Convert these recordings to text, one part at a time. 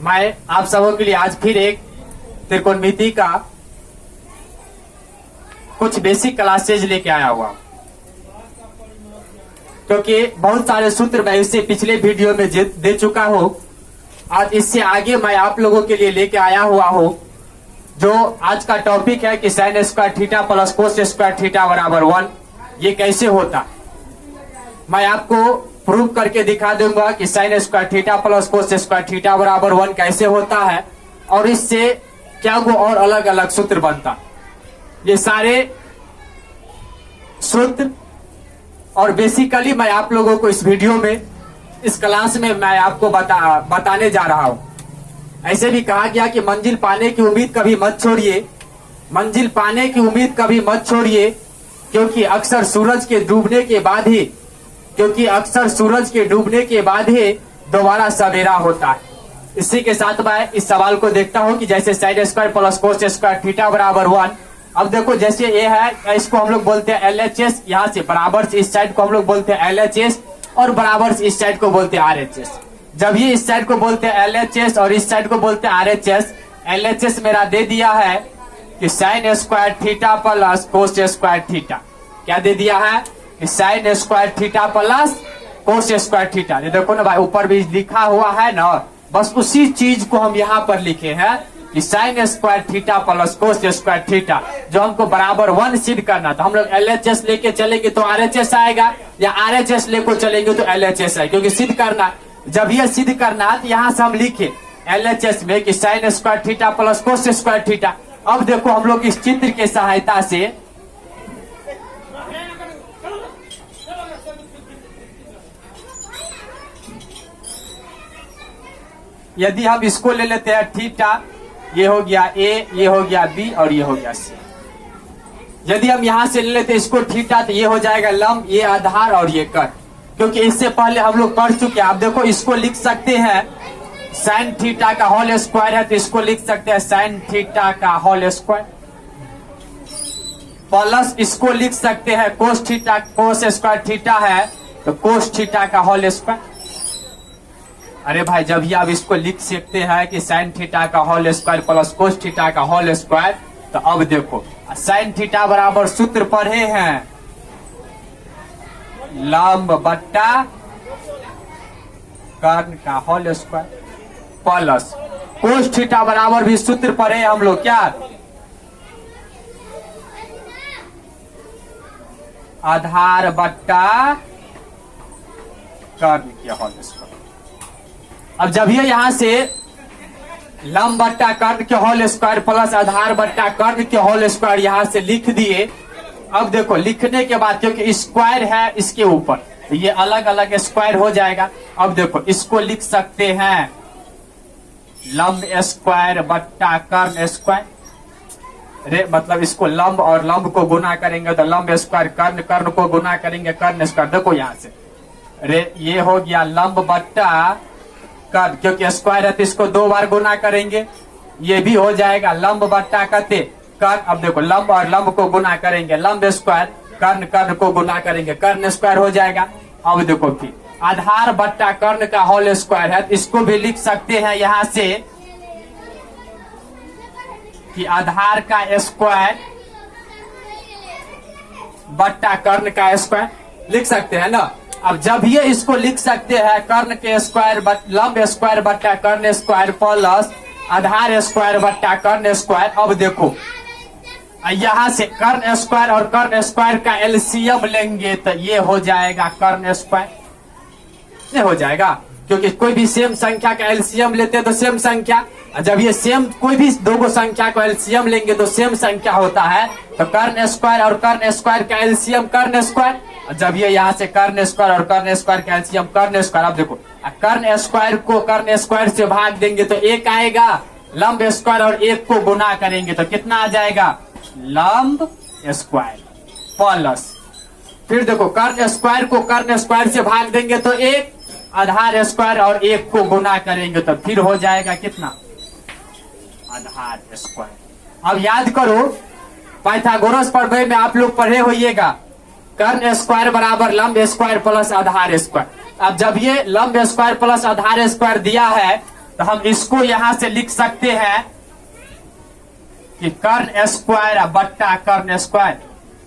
मैं आप सबों के लिए आज फिर एक त्रिकोणमिति का कुछ बेसिक क्लासेज लेके आया हुआ, क्योंकि बहुत सारे सूत्र मैं इससे पिछले वीडियो में दे चुका हूं। आज इससे आगे मैं आप लोगों के लिए लेके आया हुआ हूं, जो आज का टॉपिक है कि sign square theta plus cos square theta बराबर 1। ये कैसे होता, मैं आपको प्रूव करके दिखा दूंगा कि sign square theta plus cos square theta बराबर 1 कैसे होता है, और इससे क्या वो और अलग अलग सूत्र बनता। ये सारे सूत्र और बेसिकली मैं आप लोगों को इस वीडियो में, इस क्लास में मैं आपको बताने जा रहा हूं। ऐसे भी कहा गया कि मंजिल पाने की उम्मीद कभी मत छोड़िए, मंजिल पाने की उम्मीद कभी मत छोड़िए, क्योंकि अक्सर सूरज के डूबने के बाद ही दोबारा सवेरा होता है। इसी के साथ मैं इस सवाल को देखता हूं कि जैसे साइन स्क्वायर प्लस कोस स्क्वायर थीटा बराबर 1। अब देखो जैसे ये है, इसको हम लोग बोलते हैं LHS, यहाँ से बराबर से इस साइड को हम लोग बोलते हैं LHS और बराबर से इस साइड को बोलते हैं RHS। जब ये इस साइड को बोलते हैं LHS और इस साइड को बोलते हैं RHS, LHS मेरा दे दिया है कि sign square theta plus cos square theta. क्या दे दिया है कि sign square theta plus cos square theta. ये देखो ना भाई, ऊपर भी लिखा हुआ है ना, बस उसी चीज को हम यहाँ पर लिखे हैं कि sign square theta plus cos square theta, जो हमको बराबर 1 सिद्ध करना था। हम लोग LHS लेके चलेंगे तो RHS आएगा, या RHS लेकर चलेंगे तो LHS आएगा, क्योंकि सिद्ध करना, जब यह सिद्ध करना तो यहाँ से हम लिखे LHS में कि sign square theta plus cos square theta. अब देखो हम लोग इस चित्र के सहायता से यदि हम इसको ले लेते हैं थीटा, ये हो गया A, ये हो गया B और ये हो गया C। यदि हम यहां से ले लेते हैं इसको थीटा, तो ये हो जाएगा लंब, ये आधार और ये कट, क्योंकि इससे पहले हम लोग पढ़ चुके हैं। आप देखो इसको लिख सकते हैं साइन थीटा का होल स्क्वायर है, तो इसको लिख सकते हैं साइन थीटा का होल स्क्वायर, प्लस इसको लिख सकते हैं कोस थीटा, कोस स्क्वायर थीटा है तो कोस थीटा का होल स्क्वायर। अरे भाई, जब ही आप इसको लिख सकते हैं कि साइन थीटा का whole square plus cos theta का होल स्क्वायर, तो अब देखो साइन थीटा बराबर सूत्र पढ़े हैं लंब बट्टा कर्ण का whole square, plus cos theta बराबर भी सूत्र पढ़े हम लोग, क्या आधार बट्टा कर्ण के होल स्क्वायर। अब जब ये यहां से लंब बट्टा कर्ण के होल स्क्वायर प्लस आधार बट्टा कर्ण के होल स्क्वायर यहां से लिख दिए। अब देखो लिखने के बाद, क्योंकि स्क्वायर है इसके ऊपर, तो ये अलग अलग स्क्वायर हो जाएगा। अब देखो इसको लिख सकते हैं लंब स्क्वायर बट्टा कर्ण स्क्वायर, मतलब इसको लंब और लंब को गुना करेंगे तो लंब स्क्वायर, कर्ण कर्ण को गुना करेंगे कर्ण स्क्वायर। देखो यहां से रे, ये हो गया लंब बट्टा कर्ण, क्योंकि स्क्वायर है तो इसको 2 बार गुना करेंगे, ये भी हो जाएगा लंब बट्टा कते कर्ण। अब देखो लंब और लंब को गुना करेंगे लंब स्क्वायर, कर्ण कर्ण को गुना करेंगे कर्ण स्क्वायर हो जाएगा। अब देखो फिर आधार बट्टा कर्ण का होल स्क्वायर है, तो इसको भी लिख सकते हैं यहां से कि आधार का स्क्वायर बट्टा कर्ण का स्क्वायर लिख सकते हैं ना। अब जब ये इसको लिख सकते हैं कर्ण के स्क्वायर लंब स्क्वायर बट्टा कर्ण स्क्वायर प्लस आधार स्क्वायर बट्टा कर्ण स्क्वायर। अब देखो यहां से कर्ण स्क्वायर और कर्ण स्क्वायर का एलसीएम लेंगे तो ये हो जाएगा कर्ण स्क्वायर, ये हो जाएगा, क्योंकि कोई भी सेम संख्या का एलसीएम लेते हैं तो सेम संख्या, जब ये सेम कोई भी 2 संख्या को एलसीएम लेंगे तो सेम संख्या होता है, तो कर्ण स्क्वायर और कर्ण स्क्वायर का एलसीएम कर्ण स्क्वायर। जब ये यहाँ से कर्ण स्क्वायर और कर्ण स्क्वायर का एलसीएम कर्ण स्क्वायर। अब देखो कर्ण स्क्वायर को कर्ण स्क्वायर से भाग देंगे तो 1 आएगा, लंब स्क्वायर और 1 को गुना करेंगे तो कितना आ जाएगा लंब स्क्वायर, प्लस फिर देखो कर्ण स्क्वायर को कर्ण स्क्वायर से भाग देंगे तो 1, आधार स्क्वायर और 1 को गुना करेंगे तो फिर हो जाएगा कितना आधार स्क्वायर। अब याद करो पाइथागोरस प्रमेय में आप लोग पढ़े होइएगा, कर्ण स्क्वायर बराबर लंब स्क्वायर प्लस आधार स्क्वायर। अब जब ये लंब स्क्वायर प्लस आधार स्क्वायर दिया है तो हम इसको यहां से लिख सकते हैं कि कर्ण स्क्वायर बट्टा कर्ण स्क्वायर,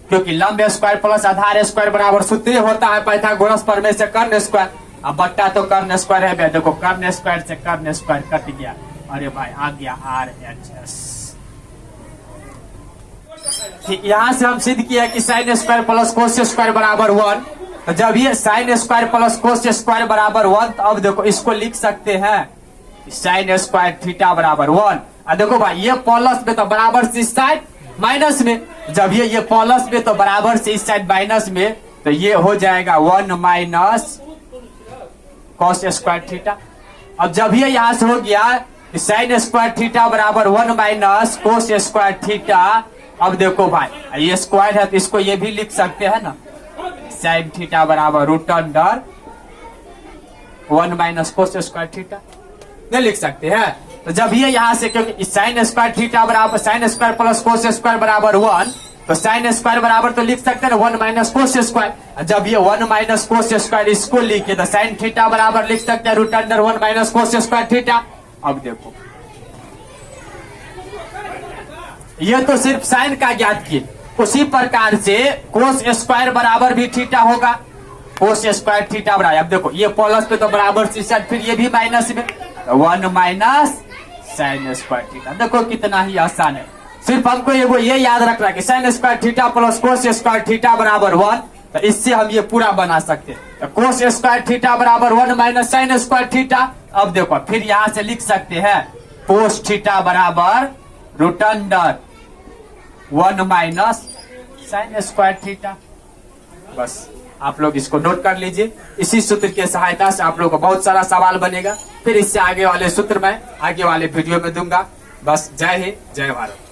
क्योंकि लंब स्क्वायर प्लस आधार स्क्वायर बराबर सूत्र होता है पाइथागोरस प्रमेय से कर्ण स्क्वायर। अब बट्टा तो कर्ण स्क्वायर है, देखो कर्ण स्क्वायर से कर्ण स्क्वायर कट गया, अरे भाई आ गया RHS। यहां से हम सिद्ध किया कि sine square plus cos square बराबर 1। तो जब ये sine square plus cos square बराबर 1, तो अब देखो इसको लिख सकते हैं साइन स्क्वायर थीटा बराबर 1। अब देखो भाई ये प्लस में तो बराबर से इस साइड माइनस में, जब ये प्लस में तो बराबर से इस साइड माइनस में, तो ये हो जाएगा 1 माइनस कॉस स्क्वायर थीटा। अब जब ये यहां से हो गया साइन स्क्वायर थीटा बराबर 1 माइनस कोस स्क्वायर थीटा, अब देखो भाई ये स्क्वायर है तो इसको ये भी लिख सकते हैं ना, साइन थीटा बराबर root under 1 minus cos square theta, नहीं लिख सकते हैं। तो जब ये यहां से, क्योंकि साइन स्क्वायर थीटा बराबर sine square plus cos square बराबर 1, तो साइन स्क्वायर बराबर तो लिख सकते हैं 1 माइनस कोस स्क्वायर। जब ये 1 माइनस कोस स्क्वायर इसको लिखे तो साइन थीटा बराबर लिख सकते हैं root under 1 minus cos square theta. अब देखो ये तो सिर्फ साइन का ज्ञात किए, उसी प्रकार से कोस स्क्वायर बराबर भी थीटा होगा, कोस स्क्वायर थीटा बराबर। अब देखो ये प्लस पे तो बराबर से साइड, फिर ये भी माइनस में, 1 माइनस साइन स्क्वायर थीटा। देखो कितना ही आसान है, सिर्फ हमको ये याद रखना है कि sign square theta plus cos square theta बराबर 1। तो इससे हम ये पूरा बना सकते हैं, तो कोस स्क्वायर थीटा बराबर 1 माइनस साइन स्क्वायर थीटा। अब देखो फिर यहां से लिख सकते हैं कोस थीटा बराबर root under 1 minus sine square theta. बस आप लोग इसको नोट कर लीजिए, इसी सूत्र की सहायता से आप लोग को बहुत सारा सवाल बनेगा, फिर इससे आगे वाले सूत्र में आगे वाले वीडियो में दूंगा। बस जय हिंद जय भारत।